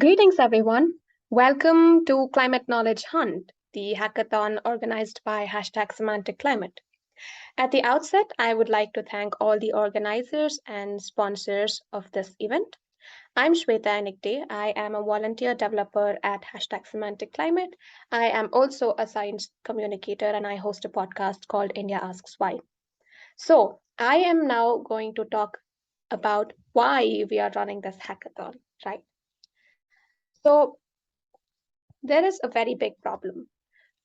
Greetings, everyone. Welcome to Climate Knowledge Hunt, the hackathon organized by Semantic Climate. At the outset, I would like to thank all the organizers and sponsors of this event. I'm Shweta Enigde. I am a volunteer developer at Semantic Climate. I am also a science communicator and I host a podcast called India Asks Why. So, I am now going to talk about why we are running this hackathon, right? So, there is a very big problem.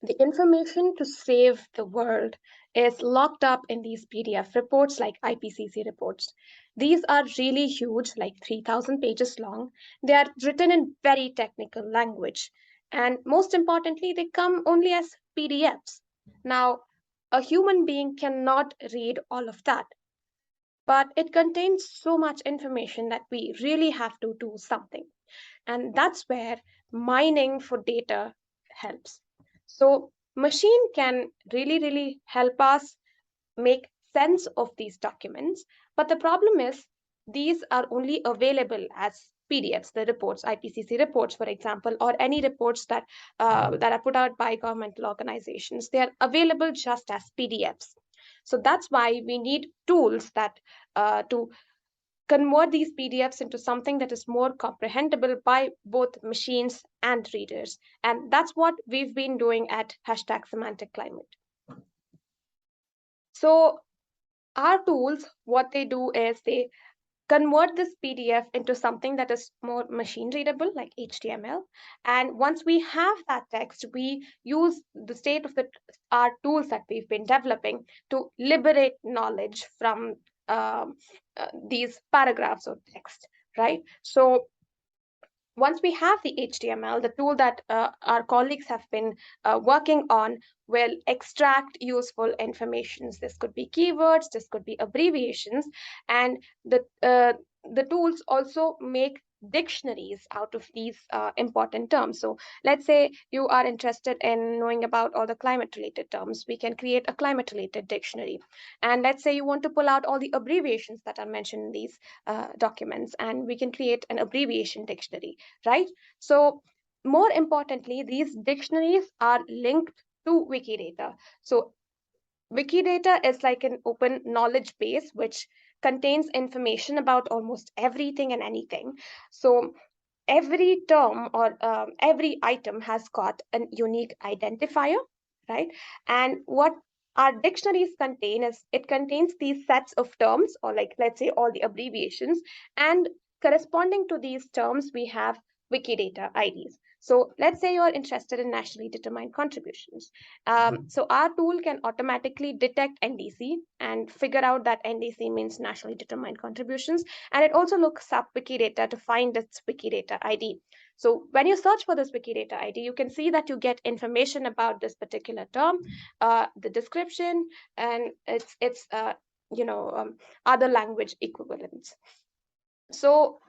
The information to save the world is locked up in these PDF reports like IPCC reports. These are really huge, like 3,000 pages long. They are written in very technical language. And most importantly, they come only as PDFs. Now, a human being cannot read all of that, but it contains so much information that we really have to do something. And that's where mining for data helps. So machine can really help us make sense of these documents, but the problem is these are only available as PDFs, the reports, IPCC reports, for example, or any reports that are put out by governmental organizations. They are available just as PDFs. So that's why we need tools that to convert these PDFs into something that is more comprehensible by both machines and readers. And that's what we've been doing at Semantic Climate. So our tools, what they do is they convert this PDF into something that is more machine readable, like HTML. And once we have that text, we use the state of our tools that we've been developing to liberate knowledge from these paragraphs of text, right? So once we have the HTML, the tool that our colleagues have been working on will extract useful information. This could be keywords, this could be abbreviations, and the tools also make dictionaries out of these important terms. So let's say you are interested in knowing about all the climate related terms. We can create a climate related dictionary. And let's say you want to pull out all the abbreviations that are mentioned in these documents, and we can create an abbreviation dictionary, right? So more importantly, these dictionaries are linked to Wikidata. So Wikidata is like an open knowledge base which contains information about almost everything and anything. So every term or every item has got a unique identifier, right? And what our dictionaries contain is it contains these sets of terms, or like let's say all the abbreviations, and corresponding to these terms we have Wikidata IDs. So let's say you're interested in nationally determined contributions. So our tool can automatically detect NDC and figure out that NDC means nationally determined contributions, and it also looks up Wikidata to find its Wikidata ID. So when you search for this Wikidata ID, you can see that you get information about this particular term, the description, and its other language equivalents. So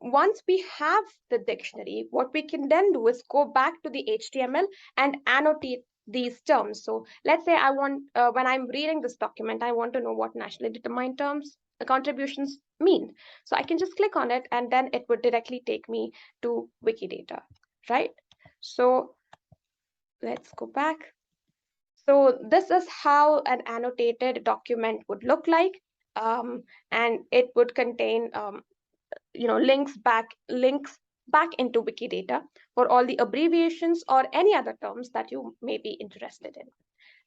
once we have the dictionary, what we can then do is go back to the HTML and annotate these terms. So let's say I want, when I'm reading this document, I want to know what nationally determined terms contributions mean. So I can just click on it and then it would directly take me to Wikidata, right? So let's go back. So this is how an annotated document would look like. And it would contain links back into Wikidata for all the abbreviations or any other terms that you may be interested in,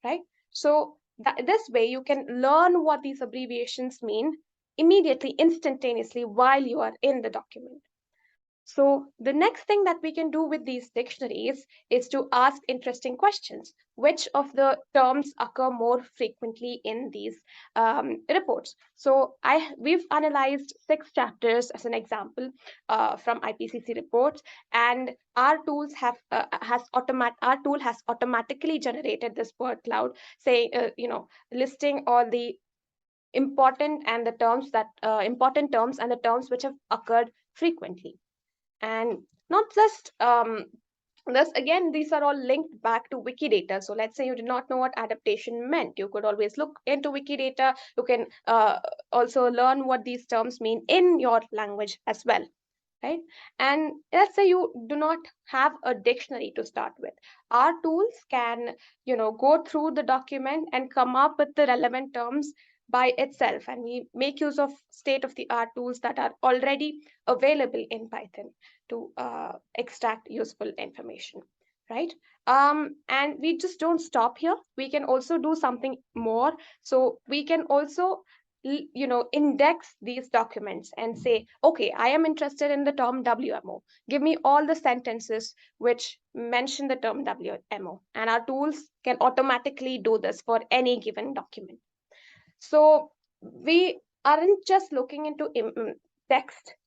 right? So this way you can learn what these abbreviations mean immediately, instantaneously while you are in the document. So the next thing that we can do with these dictionaries is to ask interesting questions. Which of the terms occur more frequently in these reports? So we've analyzed 6 chapters as an example from IPCC reports, and our tool has automatically generated this word cloud, saying listing all the important terms and the terms which have occurred frequently. And not just this, again, these are all linked back to Wikidata. So let's say you did not know what adaptation meant. You could always look into Wikidata. You can also learn what these terms mean in your language as well, right? And let's say you do not have a dictionary to start with. Our tools can, go through the document and come up with the relevant terms by itself. And we make use of state of the art tools that are already available in Python to extract useful information, right? And we just don't stop here. We can also do something more. So we can also index these documents and say, okay, I am interested in the term WMO. Give me all the sentences which mention the term WMO, and our tools can automatically do this for any given document. So we aren't just looking into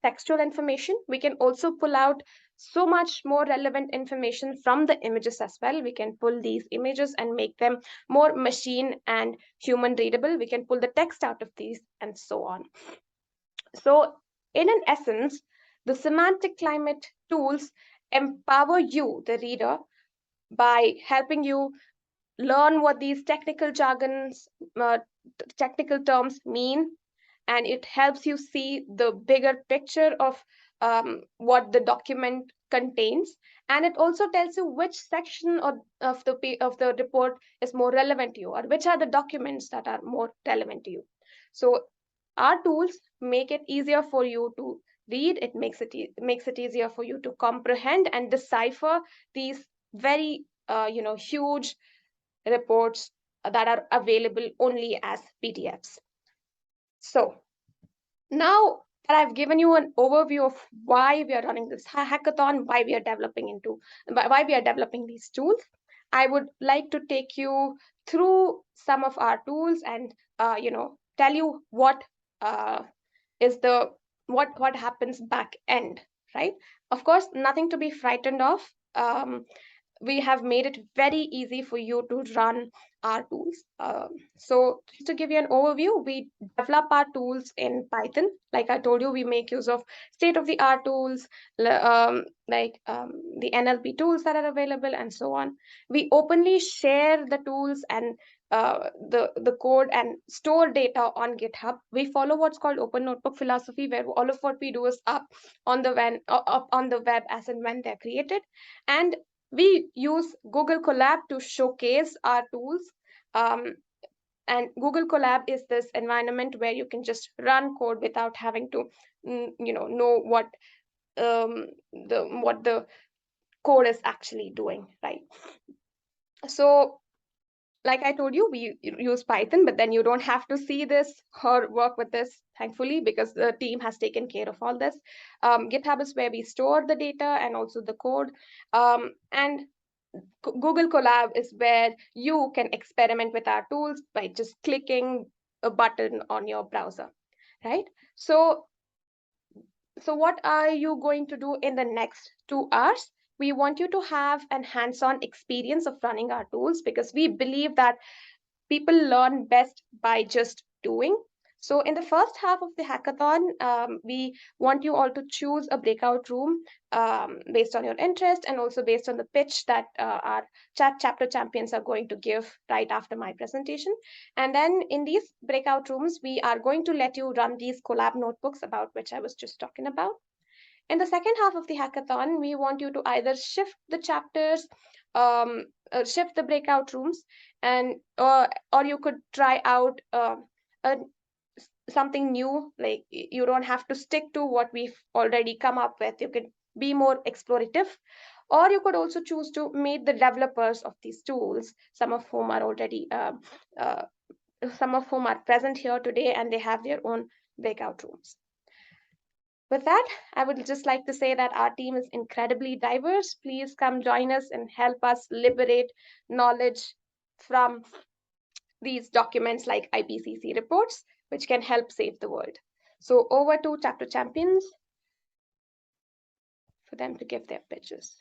textual information. We can also pull out so much more relevant information from the images as well. We can pull these images and make them more machine and human readable. We can pull the text out of these and so on. So in an essence, the semantic climate tools empower you, the reader, by helping you learn what these technical terms mean, and it helps you see the bigger picture of what the document contains, and it also tells you which section of the report is more relevant to you, or which are the documents that are more relevant to you. So our tools make it easier for you to read. It makes it easier for you to comprehend and decipher these very huge reports that are available only as PDFs. So now that I've given you an overview of why we are running this hackathon, why we are developing these tools, I would like to take you through some of our tools and tell you uh, is the what happens back end, right? Of course, nothing to be frightened of. We have made it very easy for you to run our tools. So just to give you an overview, we develop our tools in Python. Like I told you, we make use of state-of-the-art tools, the NLP tools that are available and so on. We openly share the tools and the code and store data on GitHub. We follow what's called open notebook philosophy, where all of what we do is up on the web as and when they're created. And we use Google Colab to showcase our tools. And Google Colab is this environment where you can just run code without having to, know what the code is actually doing, right? So like I told you, we use Python, but then you don't have to see this or work with this, thankfully, because the team has taken care of all this. GitHub is where we store the data and also the code. And Google Colab is where you can experiment with our tools by just clicking a button on your browser, right? So what are you going to do in the next 2 hours? We want you to have an hands-on experience of running our tools, because we believe that people learn best by just doing. So in the first half of the hackathon, we want you all to choose a breakout room based on your interest, and also based on the pitch that our chapter champions are going to give right after my presentation. And then in these breakout rooms, we are going to let you run these collab notebooks about which I was just talking about. In the second half of the hackathon, we want you to either shift the chapters, shift the breakout rooms, and or you could try out a, something new. Like you don't have to stick to what we've already come up with. You could be more explorative, or you could also choose to meet the developers of these tools, uh, some of whom are present here today, and they have their own breakout rooms. With that, I would just like to say that our team is incredibly diverse. Please come join us and help us liberate knowledge from these documents like IPCC reports, which can help save the world. So over to chapter champions for them to give their pitches.